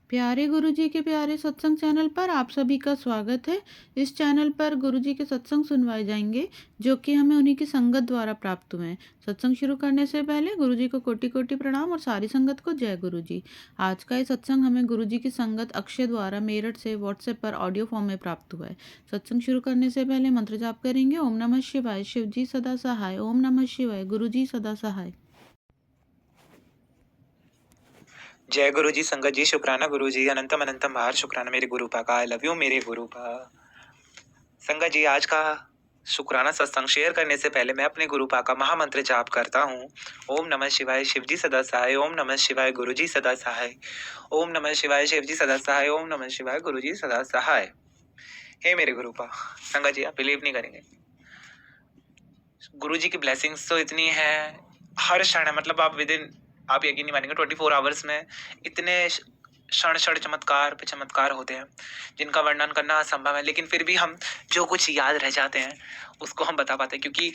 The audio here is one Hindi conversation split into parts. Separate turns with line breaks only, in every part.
प्यारे गुरुजी के प्यारे सत्संग चैनल पर आप सभी का स्वागत है। इस चैनल पर गुरुजी के सत्संग सुनवाए जाएंगे जो कि हमें उन्हीं की संगत द्वारा प्राप्त हुए हैं। सत्संग शुरू करने से पहले गुरुजी को कोटि कोटि प्रणाम और सारी संगत को जय गुरुजी। आज का ये सत्संग हमें गुरुजी की संगत अक्षय द्वारा मेरठ से व्हाट्सएप पर ऑडियो फॉर्म में प्राप्त हुआ है। सत्संग शुरू करने से पहले मंत्र जाप करेंगे। ओम नमः शिवाय, शिव जी सदा सहाय। ओम नमः शिवाय, गुरु जी सदा सहाय।
जय गुरु जी, संगत जी, शुक्राना गुरु जी, अनंतम अनंतम बार शुक्राना मेरे गुरु पा का। आई लव यू मेरे गुरु पा। संगत जी, आज का शुक्राना सत्संग शेयर करने से पहले मैं अपने गुरु पा का महामंत्र जाप करता हूँ। ओम नमः शिवाय, शिव जी सदा सहाय। ओम नमः शिवाय, गुरु जी सदा सहाय। ओम नमः शिवाय, शिव जी सदा सहाय। ओम नमः शिवाय, गुरु जी सदा सहाय। हे मेरे गुरु पा। संगत जी, आप बिलीव नहीं करेंगे, गुरु जी की ब्लेसिंग्स तो इतनी है, हर क्षण है। मतलब आप यकीन नहीं मानेंगे, 24 आवर्स में इतने क्षण क्षण चमत्कार पे चमत्कार होते हैं जिनका वर्णन करना असंभव है। लेकिन फिर भी हम जो कुछ याद रह जाते हैं उसको हम बता पाते हैं, क्योंकि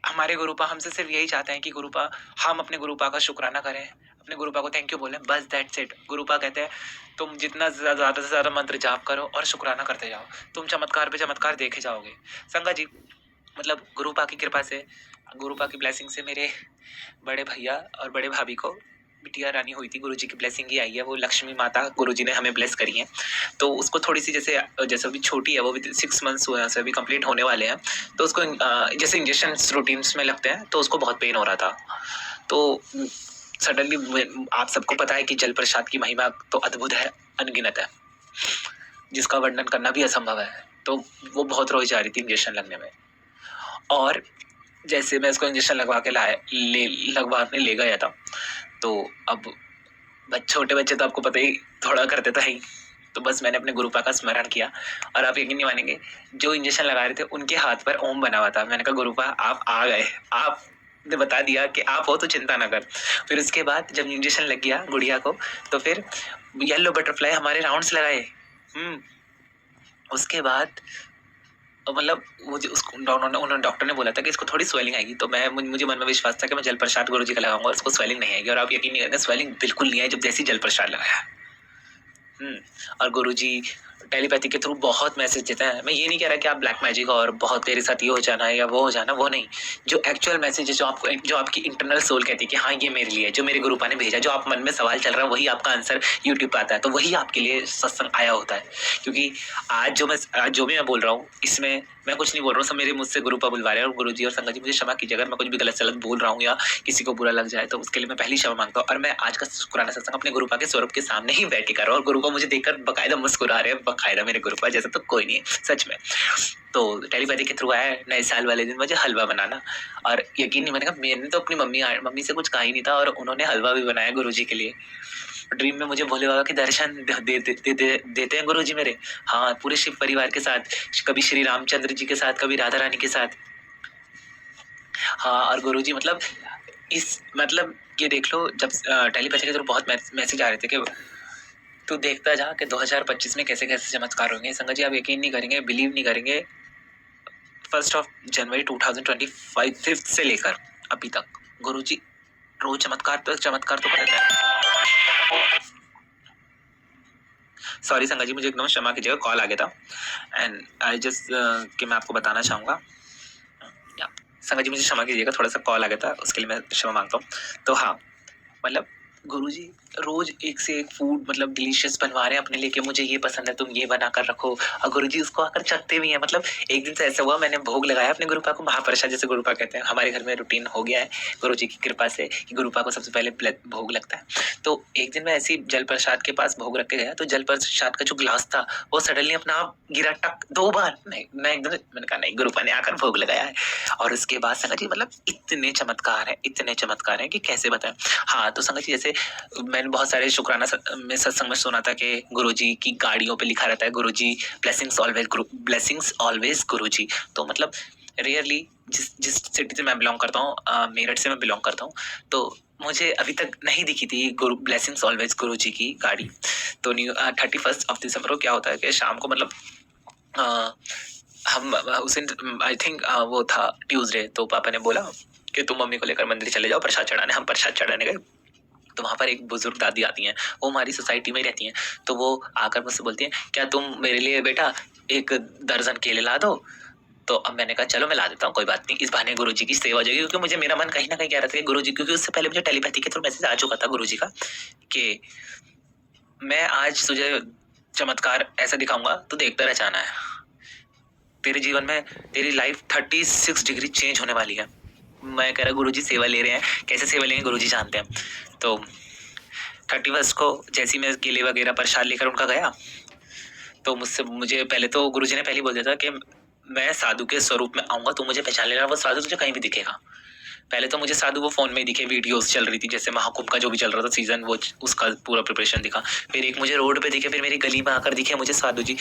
हमारे गुरुपा हमसे सिर्फ यही चाहते हैं कि गुरुपा हम अपने गुरुपा का शुक्राना करें, अपने गुरुपा को थैंक यू बोलें, बस दैट्स इट। गुरुपा कहते हैं तुम जितना ज्यादा से ज्यादा मंत्र जाप करो और शुक्राना करते जाओ, तुम चमत्कार पे चमत्कार देखे जाओगे। संगा जी, मतलब गुरुपा की कृपा से, गुरुपा की ब्लेसिंग से मेरे बड़े भैया और बड़े भाभी को बिटिया रानी हुई थी। गुरुजी की ब्लेसिंग ही आई है, वो लक्ष्मी माता गुरुजी ने हमें ब्लेस करी है। तो उसको थोड़ी सी जैसे जैसे अभी छोटी है, वो भी 6 मंथ्स हुए हैं, अभी कंप्लीट होने वाले हैं। तो उसको जैसे इंजेक्शन रूटीन्स में लगते हैं तो उसको बहुत पेन हो रहा था। तो सडनली आप सबको पता है कि जल प्रसाद की महिमा तो अद्भुत है, अनगिनत है, जिसका वर्णन करना भी असंभव है। तो वो बहुत रोई जा रही थी इंजेक्शन लगने में, और जैसे मैं उसको इंजेक्शन लगवाने ले गया था, तो अब छोटे बच्चे तो आपको पता ही थोड़ा करते तो है ही। तो बस मैंने अपने गुरुपा का स्मरण किया, और आप यकीन नहीं मानेंगे, जो इंजेक्शन लगा रहे थे उनके हाथ पर ओम बना हुआ था। मैंने कहा गुरुपा आप आ गए, आपने बता दिया कि आप हो तो चिंता ना कर। फिर उसके बाद जब इंजेक्शन लग गया गुड़िया को, तो फिर येलो बटरफ्लाई हमारे राउंड्स लगाए। उसके बाद मतलब मुझे उसको उन्होंने डॉक्टर ने बोला था कि इसको थोड़ी स्वेलिंग आएगी। तो मुझे मन में विश्वास था कि मैं जल प्रसाद गुरु जी का लगाऊंगा और उसको स्वेलिंग नहीं आएगी, और आप यकीन नहीं करेंगे, स्वेलिंग बिल्कुल नहीं आई जब जैसे जल प्रसाद लगाया। और गुरुजी टेलीपैथी के थ्रू बहुत मैसेज देते हैं। मैं ये नहीं कह रहा कि आप ब्लैक मैजिक और बहुत तेरे साथ ये हो जाना है या वो हो जाना, वो नहीं। जो एक्चुअल मैसेज है, जो आपकी इंटरनल सोल कहती है कि हाँ ये मेरे लिए है, जो मेरे गुरुपा ने भेजा, जो आप मन में सवाल चल रहा है वही आपका आंसर यूट्यूब पे आता है, तो वही आपके लिए सत्संग आया होता है। क्योंकि आज जो भी मैं बोल रहा हूँ, इसमें मैं कुछ नहीं बोल रहा हूँ, सब मेरे मुझसे गुरुपा बुलवा रहे हैं। और गुरुजी और संगत जी मुझे क्षमा कीजिए अगर मैं कुछ भी गलत सलत बोल रहा हूँ या किसी को बुरा लग जाए, तो उसके लिए मैं पहली क्षमा मांगता हूँ। और मैं आज का शुक्राना सत्संग अपने गुरुपा के स्वरूप के सामने ही बैठ के कर रहा हूँ, और गुरुपा मुझे देखकर बकायदा मुस्कुरा रहे हैं, बकायदा मेरे गुरुपा जैसा तो कोई नहीं है सच में। तो टेलीपैथी के थ्रू आया है नए साल वाले दिन मुझे हलवा बनाना, और यकीन नहीं, मैंने तो अपनी मम्मी से कुछ कहा ही नहीं था, और उन्होंने हलवा भी बनाया गुरुजी के लिए। ड्रीम में मुझे भोले बाबा के दर्शन देते हैं गुरुजी मेरे। हाँ, पूरे शिव परिवार के साथ, कभी श्री रामचंद्र जी के साथ, कभी राधा रानी के साथ। हाँ, और गुरुजी मतलब ये देख लो, जब टेलीपैथी के थ्रू बहुत मैसेज आ रहे थे कि तू देखता जा कि 2025 में कैसे कैसे चमत्कार होंगे। संगत जी, आप यकीन नहीं करेंगे, बिलीव नहीं करेंगे, 1 जनवरी 2025 से लेकर अभी तक गुरुजी रोज चमत्कार तो करते हैं। सॉरी संगत जी, मुझे एकदम क्षमा कीजिएगा, कॉल आ गया था एंड आई जस्ट कि मैं आपको बताना चाहूँगा। संगत जी मुझे क्षमा कीजिएगा, थोड़ा सा कॉल आ गया था, उसके लिए मैं क्षमा मांगता हूँ। तो हाँ, मतलब गुरुजी रोज एक से एक फूड मतलब डिलीशियस बनवा रहे हैं अपने लिए कि मुझे ये पसंद है, तुम ये बना कर रखो, और गुरुजी उसको आकर चखते भी हैं। मतलब एक दिन से ऐसा हुआ, मैंने भोग लगाया अपने गुरुपा को, महाप्रसाद जैसे गुरुपा कहते हैं, हमारे घर में रूटीन हो गया है गुरुजी की कृपा से कि गुरुपा को सबसे पहले भोग लगता है। तो एक दिन मैं ऐसे ही जल प्रसाद के पास भोग रख के गया, तो जल प्रसाद का जो ग्लास था वो सडनली अपना आप गिरा, टक 2 बार। नहीं, मैंने कहा नहीं, गुरुपा ने आकर भोग लगाया है। और उसके बाद संगत जी मतलब इतने चमत्कार है कि कैसे बताएं। हाँ, तो संगत जी जैसे मैंने बहुत सारे शुक्राना में सत्संग में सुना था कि गुरुजी की गाड़ियों पे लिखा रहता है गुरुजी ब्लेसिंग्स ऑलवेज गुरुजी। तो मतलब रेयरली जिस सिटी से मैं बिलोंग करता हूँ, मेरठ से मैं बिलोंग करता हूँ, तो मुझे अभी तक नहीं दिखी थी ब्लेसिंग्स ऑलवेज गुरुजी की गाड़ी। तो 31 दिसंबर को क्या होता है कि शाम को मतलब हम उस दिन आई थिंक वो था ट्यूसडे, तो पापा ने बोला कि तुम मम्मी को लेकर मंदिर चले जाओ प्रसाद चढ़ाने। हम प्रसाद चढ़ाने गए, तो वहाँ पर एक बुजुर्ग दादी आती हैं, वो हमारी सोसाइटी में ही रहती हैं। तो वो आकर मुझसे बोलती हैं, क्या तुम मेरे लिए बेटा एक दर्जन केले ला दो? तो अब मैंने कहा चलो मैं ला देता हूँ, कोई बात नहीं, इस बहाने गुरुजी की सेवा हो जाएगी, क्योंकि मुझे मेरा मन कहीं न कहीं कह रहा था कि गुरुजी, क्योंकि उससे पहले मुझे टेलीपैथी के थ्रू मैसेज आ चुका था गुरुजी का कि मैं आज तुझे चमत्कार ऐसा दिखाऊँगा, तू देखता रह जाना है। तेरे जीवन में तेरी लाइफ 36 डिग्री चेंज होने वाली है। मैं कह रहा गुरुजी सेवा ले रहे हैं, कैसे सेवा लेंगे गुरुजी जानते हैं। तो 31 को जैसे ही मैं केले वगैरह प्रसाद लेकर उनका गया, तो मुझे पहले तो गुरुजी ने पहले ही बोल दिया था कि मैं साधु के स्वरूप में आऊंगा, तू मुझे पहचान लेना, वो साधु तुझे कहीं भी दिखेगा। पहले तो मुझे साधु वो फोन में ही दिखे, वीडियोस चल रही थी, जैसे महाकुंभ का जो भी चल रहा था सीजन, वो उसका पूरा प्रिपरेशन दिखा। फिर एक मुझे रोड पे दिखे, फिर मेरी गली में आकर दिखे मुझे साधु जी।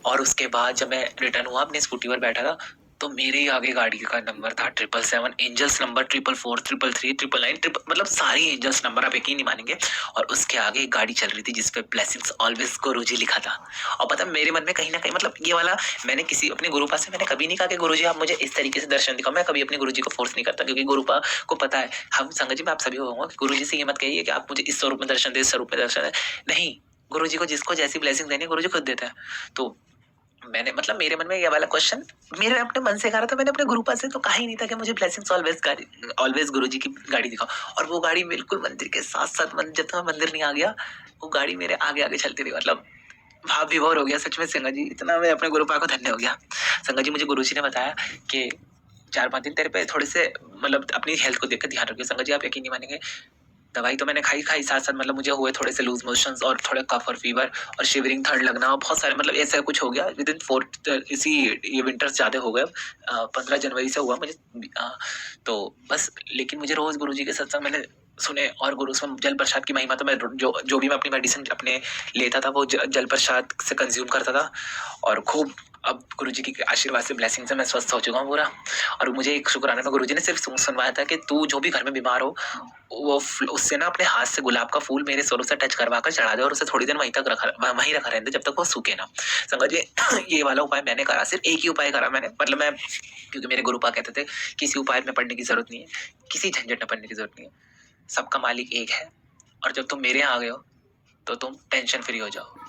और उसके बाद जब मैं रिटर्न हुआ अपने स्कूटी पर बैठा था, तो मेरे ही आगे गाड़ी का नंबर था 777, एंजल्स नंबर 444, 333, 999, मतलब सारी एंजल्स नंबर, आप यकीन नहीं मानेंगे। और उसके आगे एक गाड़ी चल रही थी जिसपे ब्लेसिंग्स ऑलवेज गुरुजी लिखा था। और पता मेरे मन में कहीं ना कहीं, मतलब ये वाला, मैंने किसी अपने गुरुपा से मैंने कभी नहीं कहा कि गुरुजी आप मुझे इस तरीके से दर्शन दिखाओ। मैं कभी अपने गुरुजी को फोर्स नहीं करता, क्योंकि गुरुपा को पता है, हम संगत जी में आप सभी को कहूंगा कि गुरुजी से ये मत कहिए कि आप मुझे इस स्वरूप में दर्शन दे, इस स्वरूप में दर्शन दे। नहीं, गुरुजी को जिसको जैसी ब्लेसिंग देनी है गुरुजी खुद देते हैं। तो मैंने, मतलब मेरे मन में ये वाला क्वेश्चन मेरे अपने मन से कहा था, मैंने अपने गुरुपा से तो कहा ही नहीं था कि मुझे ब्लेसिंग्स ऑलवेज गुरुजी की गाड़ी दिखाओ। और वो गाड़ी बिल्कुल मंदिर के साथ साथ, जब तक मैं मंदिर नहीं आ गया, वो गाड़ी मेरे आगे आगे चलती रही। मतलब भाव विभोर हो गया सच में संगत जी, इतना मैं अपने गुरुपा को धन्य हो गया। संगत जी मुझे गुरुजी ने बताया कि 4-5 दिन तेरे पे थोड़े से, मतलब अपनी हेल्थ को देखकर ध्यान रखिए। संगत जी आप यकीन नहीं मानेंगे, दवाई तो मैंने खाई साथ साथ, मतलब मुझे हुए थोड़े से लूज मोशंस और थोड़े कफ और फीवर और शिवरिंग, थर्ड लगना और बहुत सारे, मतलब ऐसा कुछ हो गया विद इन 4, इसी ये विंटर्स ज्यादा हो गए। 15 जनवरी से हुआ मुझे। तो बस, लेकिन मुझे रोज गुरुजी के सत्संग मैंने सुने, और गुरु उसमें जल प्रसाद की महिमा, तो मैं जो भी मैं अपनी मेडिसिन अपने लेता था वो जल प्रसाद से कंज्यूम करता था। और खूब अब गुरुजी की आशीर्वाद से, ब्लेसिंग से मैं स्वस्थ हो चुका हूँ पूरा। और मुझे एक शुक्राना में गुरुजी ने सिर्फ सुनवाया था कि तू जो भी घर में बीमार हो, वो उससे ना अपने हाथ से गुलाब का फूल मेरे स्वरूप से टच करवा कर चढ़ा दे, और उसे थोड़ी देर वहीं रखा रहने दे, जब तक वो सूखे ना। संगत जी ये वाला उपाय मैंने करा, सिर्फ एक ही उपाय करा मैंने, मतलब मैं, क्योंकि मेरे गुरुपा कहते थे किसी उपाय में पढ़ने की जरूरत नहीं है, किसी झंझट में पढ़ने की जरूरत नहीं है, सबका मालिक एक है, और जब तुम मेरे यहाँ आ गए हो तो तुम टेंशन फ्री हो जाओ।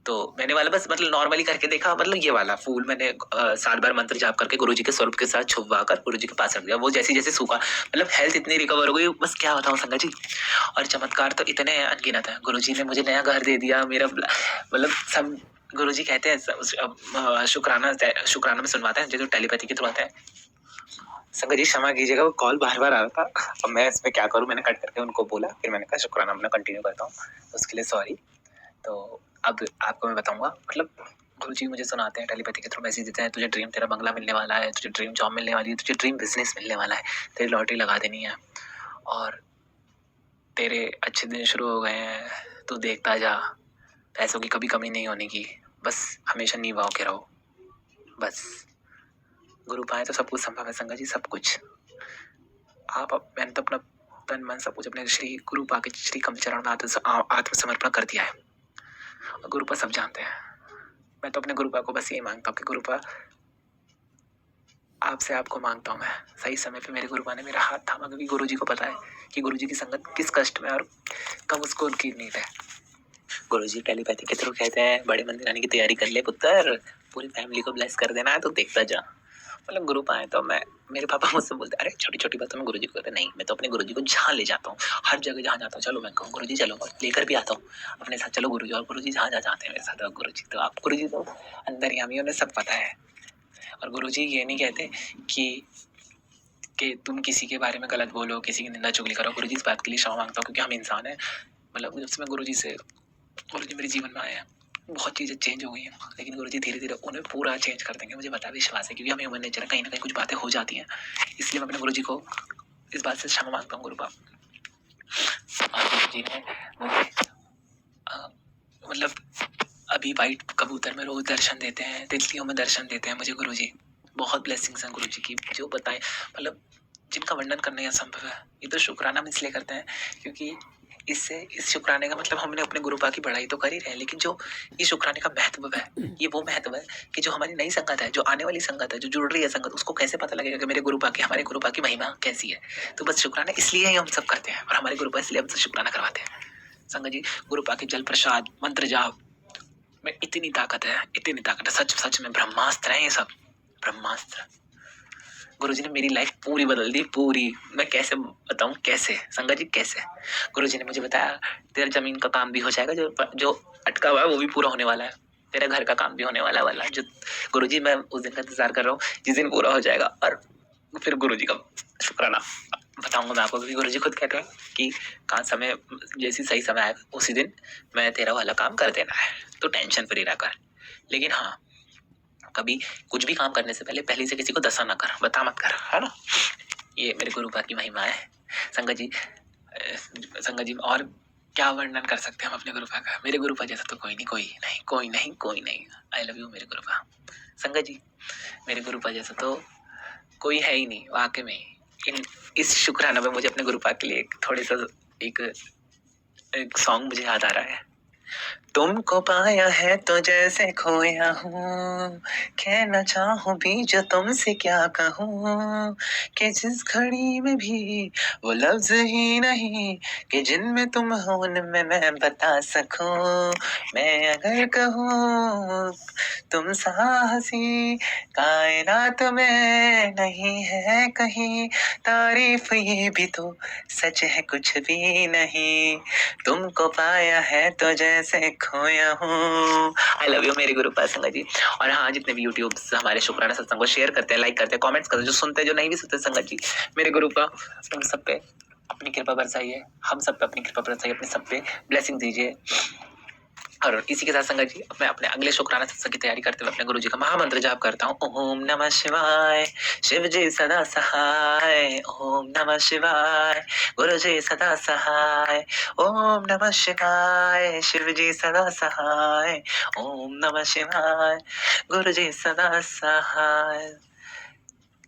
तो मैंने वाला बस, मतलब नॉर्मली करके देखा, मतलब ये वाला फूल मैंने 7 बार मंत्र जाप करके गुरुजी के स्वरूप के साथ छुपवा कर गुरुजी के पास रख दिया। वो जैसे जैसे सूखा, मतलब हेल्थ इतनी रिकवर हो गई, बस क्या बताऊं संगत जी। और चमत्कार तो इतने अनगिनत है। गुरुजी ने मुझे नया घर दे दिया, मेरा मतलब सब गुरुजी कहते हैं, शुक्राना में सुनवाते हैं, जो टेलीपैथी के थ्रू आता है। संगत जी क्षमा कीजिएगा, वो कॉल बार बार आ रहा था, अब मैं इसमें क्या करूं, मैंने कट करके उनको बोला, फिर मैंने कहा शुक्राना अपना कंटिन्यू करता हूँ, उसके लिए सॉरी। तो अब आपको मैं बताऊंगा, मतलब गुरुजी मुझे सुनाते हैं टेलीपैथी के थ्रू, मैसेज देते हैं, तुझे ड्रीम तेरा बंगला मिलने वाला है, तुझे ड्रीम जॉब मिलने वाली है, तुझे ड्रीम बिजनेस मिलने वाला है, तेरी लॉटरी लगा देनी है, और तेरे अच्छे दिन शुरू हो गए हैं, तू देखता जा, पैसों की कभी कमी नहीं होने की, बस हमेशा नीवा होके रहो, बस। गुरु पाए तो सब कुछ संभव है संगत जी, सब कुछ। मैंने तो अपना तन मन सब कुछ अपने श्री गुरु पा के श्री कमचरण में आत्मसमर्पण कर दिया है, और गुरुपा सब जानते हैं। मैं तो अपने गुरुपा को बस यही मांगता हूँ कि गुरुपा आपसे आपको मांगता हूँ मैं, सही समय पे मेरे गुरुपा ने मेरा हाथ थामा, क्योंकि गुरुजी को पता है कि गुरुजी की संगत किस कष्ट में और कब उसको उनकी नीड है। गुरुजी टेलीपैथी के थ्रू कहते हैं बड़े मंदिर आने की तैयारी कर ले पुत्र, पूरी फैमिली को ब्लेस कर देना है, तो देखता जा। मतलब गुरु पाए तो मैं, मेरे पापा मुझसे बोलते अरे छोटी छोटी बातों में गुरुजी को कहते नहीं, मैं तो अपने गुरुजी को जहाँ ले जाता हूँ, हर जगह जहाँ जाता हूँ, चलो मैं कहूँ गुरुजी चलो, लेकर भी आता हूँ अपने साथ, चलो गुरुजी, और गुरुजी जहाँ जहाँ जाते हैं मेरे साथ, गुरुजी तो आप, गुरुजी तो अंतर्यामी, उन्हें सब पता है। और गुरुजी ये नहीं कहते कि तुम किसी के बारे में गलत बोलो, किसी की निंदा चुगली करो। गुरुजी इस बात के लिए क्षमा मांगता हूँ, क्योंकि हम इंसान हैं। मतलब जब से मैं गुरुजी मेरे जीवन में आए हैं, बहुत चीज़ें चेंज हो गई हैं, लेकिन गुरुजी धीरे धीरे उन्हें पूरा चेंज कर देंगे, मुझे पता विश्वास है, क्योंकि हम ह्यूमन नेचर है, कहीं ना कहीं कुछ बातें हो जाती हैं, इसलिए मैं अपने गुरुजी को इस बात से क्षमा मांगता हूँ गुरुपा। और गुरुजी ने मुझे मतलब अभी वाइट कबूतर में रोज दर्शन देते हैं, तितलियों में दर्शन देते हैं मुझे गुरुजी। बहुत ब्लेसिंग्स हैं गुरुजी की, जो बताएं, मतलब जिनका वर्णन करना ही असंभव है। ये तो शुक्राना हम इसलिए करते हैं क्योंकि इससे इस शुक्राने का मतलब हमने अपने गुरुपा की बढ़ाई तो कर ही रहे हैं, लेकिन जो ये शुक्राने का महत्व है, ये वो महत्व है कि जो हमारी नई संगत है, जो आने वाली संगत है, जो जुड़ रही है संगत, उसको कैसे पता लगेगा कि मेरे गुरुपा की, हमारे गुरुपा की महिमा कैसी है। तो बस शुक्राना इसलिए ही हम सब करते हैं और हमारे गुरुपा इसलिए हमसे शुक्राना करवाते हैं। संगत जी, गुरुपा के जल प्रसाद, मंत्र जाप में इतनी ताकत है, इतनी ताकत है, सच सच में ब्रह्मास्त्र है ये सब, ब्रह्मास्त्र। गुरुजी ने मेरी लाइफ पूरी बदल दी, पूरी। मैं कैसे बताऊं, कैसे संगत जी, कैसे। गुरुजी ने मुझे बताया तेरा जमीन का काम भी हो जाएगा, जो अटका हुआ है वो भी पूरा होने वाला है, तेरा घर का काम भी होने वाला जो। गुरुजी, मैं उस दिन का इंतजार कर रहा हूँ जिस दिन पूरा हो जाएगा, और फिर गुरुजी का शुक्राना बताऊंगा मैं आपको, क्योंकि गुरुजी खुद कहते हैं कि कहाँ समय जैसी सही समय आएगा उसी दिन मैं तेरा वाला काम कर देना है, तो टेंशन फ्री रहकर। लेकिन हाँ, कभी कुछ भी काम करने से पहले से किसी को दसा ना कर, बता मत कर, है ना। ये मेरे गुरुपा की महिमा है संगत जी। संगत जी, और क्या वर्णन कर सकते हैं हम अपने गुरुपा का। मेरे गुरुपा जैसा तो कोई नहीं। आई लव यू मेरे गुरुपा। संगत जी, मेरे गुरुपा जैसा तो कोई है ही नहीं वाकई में। इस शुक्राना में मुझे अपने गुरुपा के लिए एक सॉन्ग मुझे याद आ रहा है। तुमको पाया है तो जैसे खोया हूँ, कहना चाहूँ भी जो तुमसे क्या कहूँ, कि जिस घड़ी में भी वो लफ्ज ही नहीं कि जिनमें तुम हो उनमें मैं बता सकूं। मैं अगर कहूँ तुम साहसी कायनात में नहीं है कहीं, तारीफ ये भी तो सच है कुछ भी नहीं, तुमको पाया है तो जैसे खोया हूँ। आई लव यू मेरे गुरुपा संगत जी। और हाँ, जितने भी यूट्यूब हमारे शुक्राना सत्संग को शेयर करते हैं, लाइक करते हैं, कमेंट्स करते हैं, जो सुनते हैं, जो नहीं भी सुनते संगत जी, मेरे गुरुपा उन सब पे अपनी कृपा बरसाइए, हम सब पे अपनी कृपा बरसाइए, अपने सब पे ब्लेसिंग दीजिए। और इसी के साथ संगत जी, मैं अपने अगले शुक्राना सत्संग की तैयारी करते हुए अपने गुरु जी का महामंत्र जाप करता हूँ। ओम नमः शिवाय, शिव जी सदा सहाय। ओम नमः शिवाय, गुरु जी सदा सहाय। ओम नमः शिवाय, शिव जी सदा सहाय। ओम नमः शिवाय, गुरु जी सदा सहाय।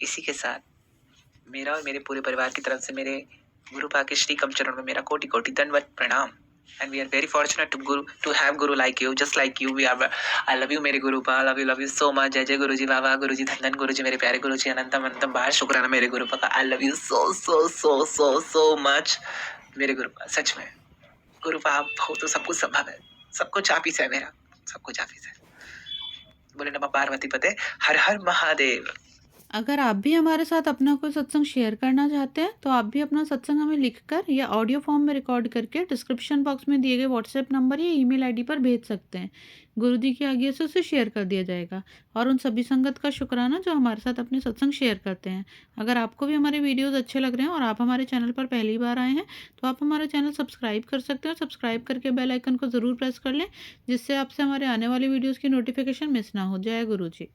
इसी के साथ मेरा और मेरे पूरे परिवार की तरफ से मेरे गुरुपा के श्री कम चरण में मेरा कोटि कोटि दंडवत प्रणाम। And we are very fortunate to have guru like you, just like you. I love you मेरे गुरुपा, love you so much। जय जय गुरु जी बाबा, गुरु जी धन धन, गुरु जी मेरे प्यारे गुरु जी, अनंतम अनंतम बार शुक्राना मेरे गुरुपा का। I love you so much मेरे गुरुपा। सच में गुरुपा आप हो तो सब कुछ संभव है, सब कुछ आप ही से है मेरा, सब कुछ आप ही से। बोले नमः पार्वती पते, हर हर महादेव।
अगर आप भी हमारे साथ अपना कोई सत्संग शेयर करना चाहते हैं तो आप भी अपना सत्संग हमें लिखकर या ऑडियो फॉर्म में रिकॉर्ड करके डिस्क्रिप्शन बॉक्स में दिए गए व्हाट्सएप नंबर या ईमेल आईडी पर भेज सकते हैं। गुरुजी की आज्ञा से उसे शेयर कर दिया जाएगा। और उन सभी संगत का शुक्राना जो हमारे साथ अपने सत्संग शेयर करते हैं। अगर आपको भी हमारे वीडियोज़ अच्छे लग रहे हैं और आप हमारे चैनल पर पहली बार आए हैं तो आप हमारा चैनल सब्सक्राइब कर सकते हैं, और सब्सक्राइब करके बेल आइकन को ज़रूर प्रेस कर लें, जिससे आपसे हमारे आने वाली वीडियोज़ की नोटिफिकेशन मिस ना हो। जय गुरु जी।